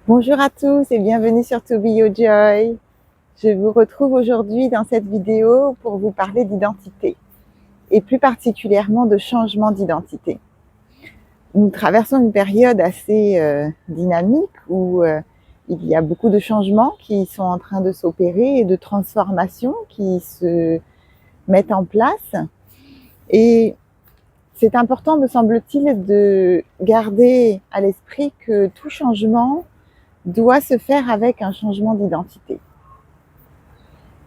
Bonjour à tous et bienvenue sur To Be Your Joy. Je vous retrouve aujourd'hui dans cette vidéo pour vous parler d'identité et plus particulièrement de changement d'identité. Nous traversons une période assez dynamique où il y a beaucoup de changements qui sont en train de s'opérer et de transformations qui se mettent en place. Et c'est important, me semble-t-il, de garder à l'esprit que tout changement doit se faire avec un changement d'identité.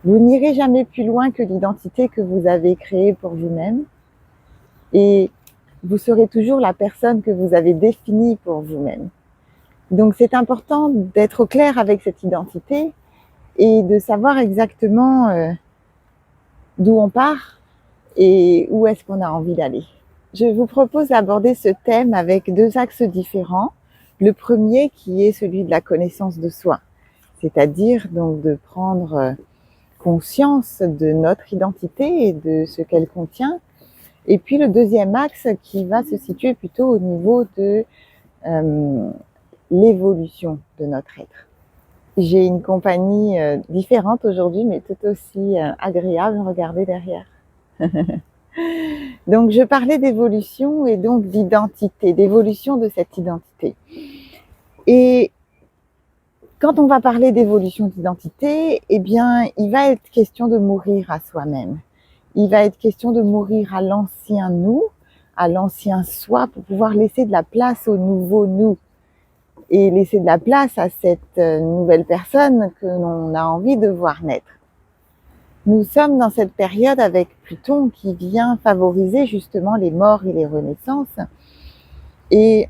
Vous n'irez jamais plus loin que l'identité que vous avez créée pour vous-même et vous serez toujours la personne que vous avez définie pour vous-même. Donc c'est important d'être au clair avec cette identité et de savoir exactement d'où on part et où est-ce qu'on a envie d'aller. Je vous propose d'aborder ce thème avec deux axes différents. Le premier qui est celui de la connaissance de soi, c'est-à-dire donc de prendre conscience de notre identité et de ce qu'elle contient. Et puis le deuxième axe qui va se situer plutôt au niveau de l'évolution de notre être. J'ai une compagnie différente aujourd'hui, mais tout aussi agréable. Regardez derrière. Donc je parlais d'évolution et donc d'identité, d'évolution de cette identité. Et quand on va parler d'évolution d'identité, eh bien, il va être question de mourir à soi-même. Il va être question de mourir à l'ancien nous, à l'ancien soi, pour pouvoir laisser de la place au nouveau nous et laisser de la place à cette nouvelle personne que l'on a envie de voir naître. Nous sommes dans cette période avec Pluton qui vient favoriser justement les morts et les renaissances. Et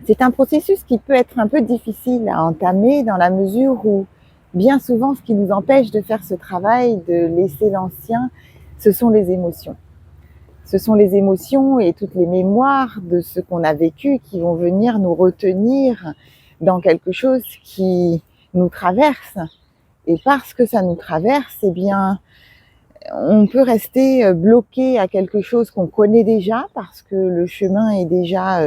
c'est un processus qui peut être un peu difficile à entamer dans la mesure où bien souvent ce qui nous empêche de faire ce travail, de laisser l'ancien, ce sont les émotions. Ce sont les émotions et toutes les mémoires de ce qu'on a vécu qui vont venir nous retenir dans quelque chose qui nous traverse. Et parce que ça nous traverse, eh bien, on peut rester bloqué à quelque chose qu'on connaît déjà parce que le chemin est déjà,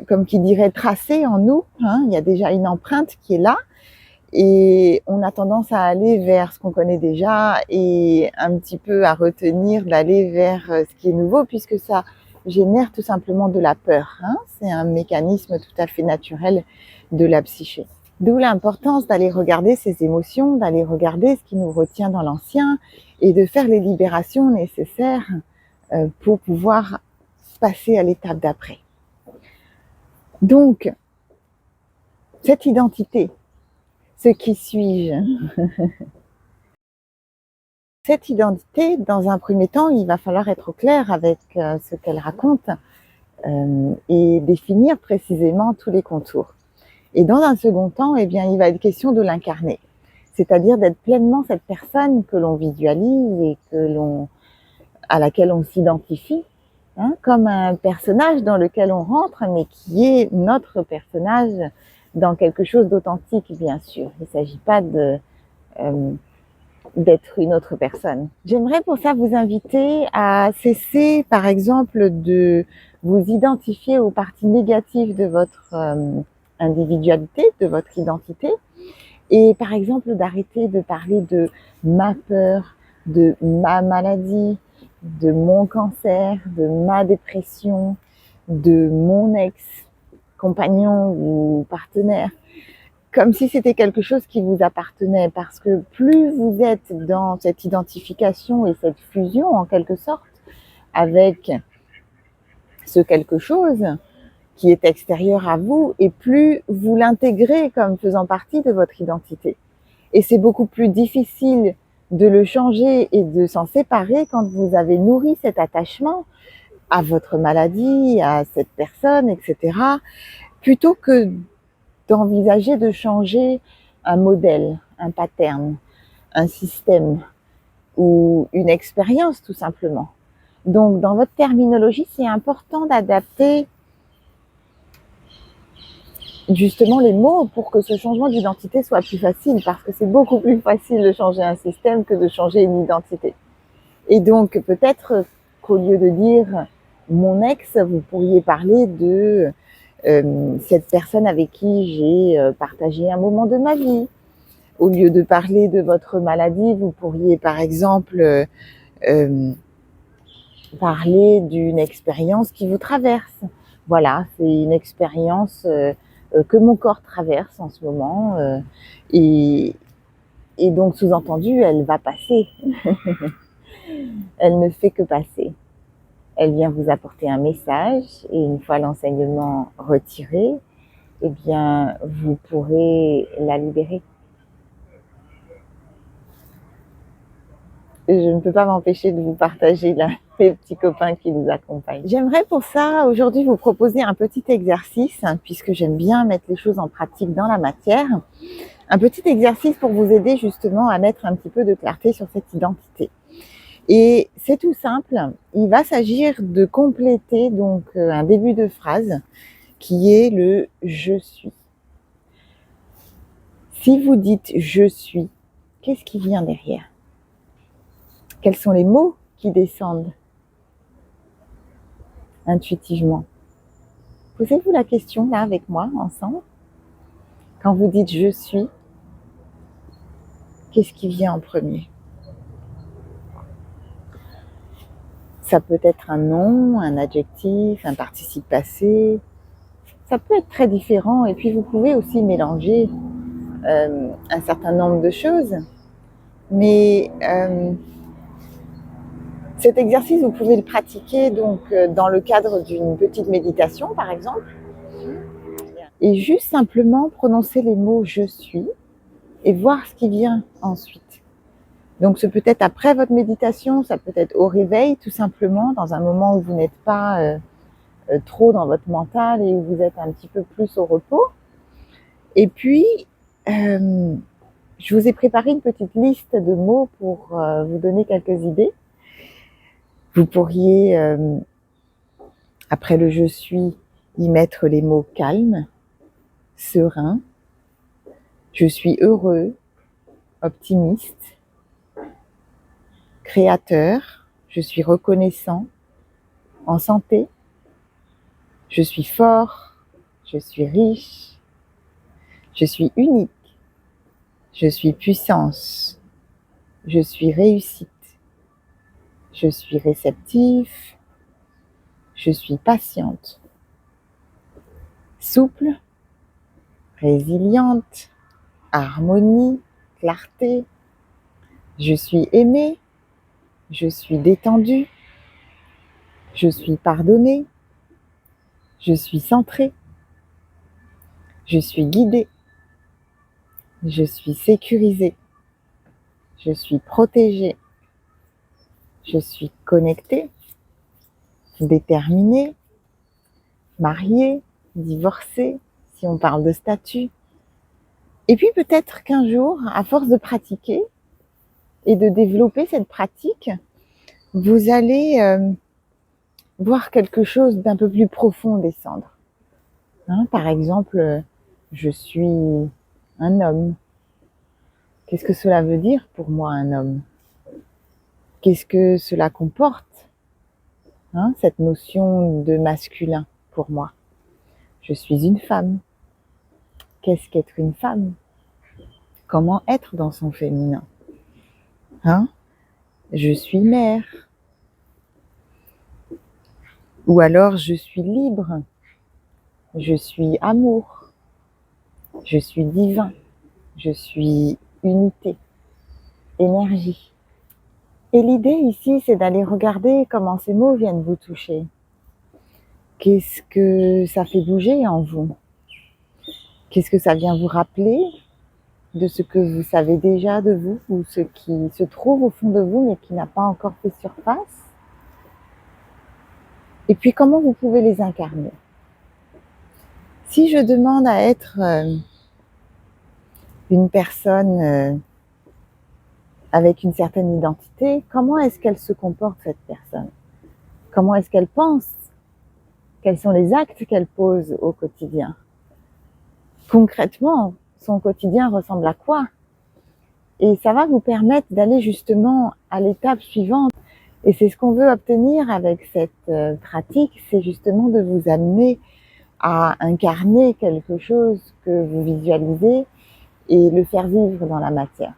comme qui dirait, tracé en nous. Il y a déjà une empreinte qui est là. Et on a tendance à aller vers ce qu'on connaît déjà et un petit peu à retenir d'aller vers ce qui est nouveau puisque ça génère tout simplement de la peur. C'est un mécanisme tout à fait naturel de la psyché. D'où l'importance d'aller regarder ces émotions, d'aller regarder ce qui nous retient dans l'ancien et de faire les libérations nécessaires pour pouvoir passer à l'étape d'après. Donc, cette identité, ce qui suis-je ? Cette identité, dans un premier temps, il va falloir être au clair avec ce qu'elle raconte et définir précisément tous les contours. Et dans un second temps, eh bien, il va être question de l'incarner, c'est-à-dire d'être pleinement cette personne que l'on visualise et à laquelle on s'identifie, comme un personnage dans lequel on rentre, mais qui est notre personnage dans quelque chose d'authentique, bien sûr. Il ne s'agit pas d'être une autre personne. J'aimerais pour ça vous inviter à cesser, par exemple, de vous identifier aux parties négatives de votre individualité, de votre identité, et par exemple d'arrêter de parler de ma peur, de ma maladie, de mon cancer, de ma dépression, de mon ex-compagnon ou partenaire, comme si c'était quelque chose qui vous appartenait, parce que plus vous êtes dans cette identification et cette fusion en quelque sorte avec ce quelque chose qui est extérieur à vous, et plus vous l'intégrez comme faisant partie de votre identité. Et c'est beaucoup plus difficile de le changer et de s'en séparer quand vous avez nourri cet attachement à votre maladie, à cette personne, etc., plutôt que d'envisager de changer un modèle, un pattern, un système ou une expérience tout simplement. Donc dans votre terminologie, c'est important d'adapter justement les mots pour que ce changement d'identité soit plus facile, parce que c'est beaucoup plus facile de changer un système que de changer une identité. Et donc peut-être qu'au lieu de dire mon ex, vous pourriez parler de cette personne avec qui j'ai partagé un moment de ma vie. Au lieu de parler de votre maladie, vous pourriez par exemple parler d'une expérience qui vous traverse. Voilà, c'est une expérience que mon corps traverse en ce moment et donc sous-entendu, elle va passer. Elle ne fait que passer. Elle vient vous apporter un message et une fois l'enseignement retiré, eh bien, vous pourrez la libérer. Je ne peux pas m'empêcher de vous partager là les petits copains qui nous accompagnent. J'aimerais pour ça aujourd'hui vous proposer un petit exercice, puisque j'aime bien mettre les choses en pratique dans la matière. Un petit exercice pour vous aider justement à mettre un petit peu de clarté sur cette identité. Et c'est tout simple, il va s'agir de compléter donc un début de phrase qui est le « je suis ». Si vous dites « je suis », qu'est-ce qui vient derrière? Quels sont les mots qui descendent intuitivement? Posez-vous la question là avec moi, ensemble. Quand vous dites « je suis », qu'est-ce qui vient en premier? Ça peut être un nom, un adjectif, un participe passé. Ça peut être très différent et puis vous pouvez aussi mélanger un certain nombre de choses. Mais cet exercice, vous pouvez le pratiquer donc dans le cadre d'une petite méditation, par exemple. Et juste simplement prononcer les mots « je suis » et voir ce qui vient ensuite. Donc, ce peut être après votre méditation, ça peut être au réveil, tout simplement, dans un moment où vous n'êtes pas trop dans votre mental et où vous êtes un petit peu plus au repos. Et puis, je vous ai préparé une petite liste de mots pour vous donner quelques idées. Vous pourriez, après le « je suis », y mettre les mots « calme »,« serein »,« je suis heureux »,« optimiste », créateur, je suis reconnaissant, en santé, je suis fort, je suis riche, je suis unique, je suis puissance, je suis réussite, je suis réceptif, je suis patiente, souple, résiliente, harmonie, clarté, je suis aimée, je suis détendue, je suis pardonnée, je suis centrée, je suis guidée, je suis sécurisée, je suis protégée, je suis connectée, déterminée, mariée, divorcée, si on parle de statut. Et puis peut-être qu'un jour, à force de pratiquer et de développer cette pratique, vous allez voir quelque chose d'un peu plus profond descendre. Par exemple, je suis un homme. Qu'est-ce que cela veut dire pour moi, un homme? Qu'est-ce que cela comporte, cette notion de masculin pour moi? Je suis une femme. Qu'est-ce qu'être une femme? Comment être dans son féminin? Je suis mère. Ou alors je suis libre. Je suis amour. Je suis divin. Je suis unité, énergie. Et l'idée ici, c'est d'aller regarder comment ces mots viennent vous toucher. Qu'est-ce que ça fait bouger en vous? Qu'est-ce que ça vient vous rappeler de ce que vous savez déjà de vous ou ce qui se trouve au fond de vous mais qui n'a pas encore fait surface? Et puis comment vous pouvez les incarner? Si je demande à être une personne avec une certaine identité, comment est-ce qu'elle se comporte, cette personne? Comment est-ce qu'elle pense? Quels sont les actes qu'elle pose au quotidien? Concrètement, son quotidien ressemble à quoi? Et ça va vous permettre d'aller justement à l'étape suivante. Et c'est ce qu'on veut obtenir avec cette pratique, c'est justement de vous amener à incarner quelque chose que vous visualisez et le faire vivre dans la matière.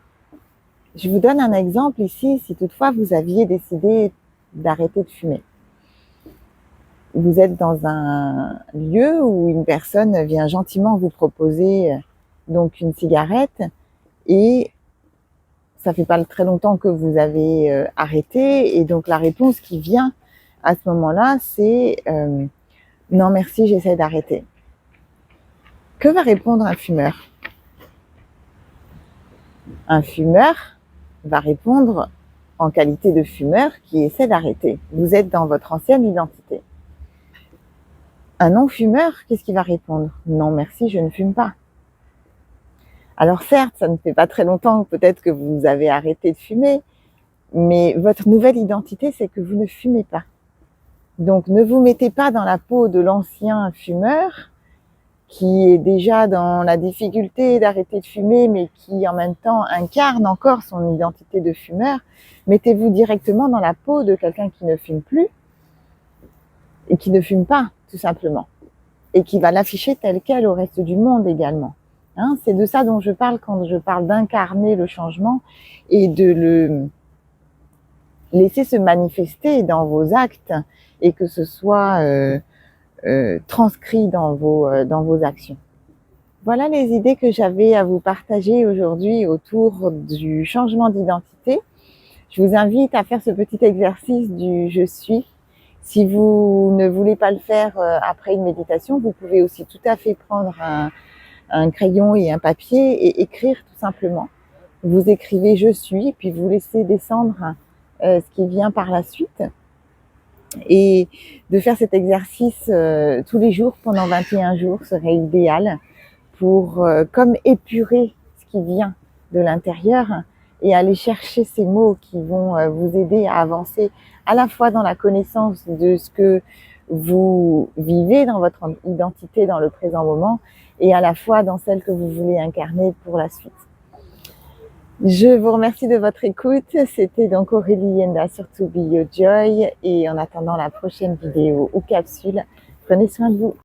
Je vous donne un exemple ici, si toutefois vous aviez décidé d'arrêter de fumer. Vous êtes dans un lieu où une personne vient gentiment vous proposer donc une cigarette et ça fait pas très longtemps que vous avez arrêté et donc la réponse qui vient à ce moment-là, c'est non merci, j'essaie d'arrêter. Que va répondre un fumeur? Un fumeur va répondre en qualité de fumeur qui essaie d'arrêter. Vous êtes dans votre ancienne identité. Un non-fumeur, qu'est-ce qu'il va répondre? Non merci, je ne fume pas. Alors certes, ça ne fait pas très longtemps peut-être que vous avez arrêté de fumer, mais votre nouvelle identité, c'est que vous ne fumez pas. Donc ne vous mettez pas dans la peau de l'ancien fumeur qui est déjà dans la difficulté d'arrêter de fumer, mais qui en même temps incarne encore son identité de fumeur. Mettez-vous directement dans la peau de quelqu'un qui ne fume plus et qui ne fume pas, tout simplement, et qui va l'afficher tel quel au reste du monde également. Hein, c'est de ça dont je parle quand je parle d'incarner le changement et de le laisser se manifester dans vos actes et que ce soit transcrit dans vos actions. Voilà les idées que j'avais à vous partager aujourd'hui autour du changement d'identité. Je vous invite à faire ce petit exercice du « je suis ». Si vous ne voulez pas le faire après une méditation, vous pouvez aussi tout à fait prendre un crayon et un papier et écrire tout simplement. Vous écrivez « je suis » puis vous laissez descendre ce qui vient par la suite. Et de faire cet exercice tous les jours pendant 21 jours serait idéal pour comme épurer ce qui vient de l'intérieur et aller chercher ces mots qui vont vous aider à avancer à la fois dans la connaissance de ce que vous vivez dans votre identité dans le présent moment et à la fois dans celle que vous voulez incarner pour la suite. Je vous remercie de votre écoute. C'était donc Aurélie Yenda sur To Be Your Joy et en attendant la prochaine vidéo ou capsule, prenez soin de vous.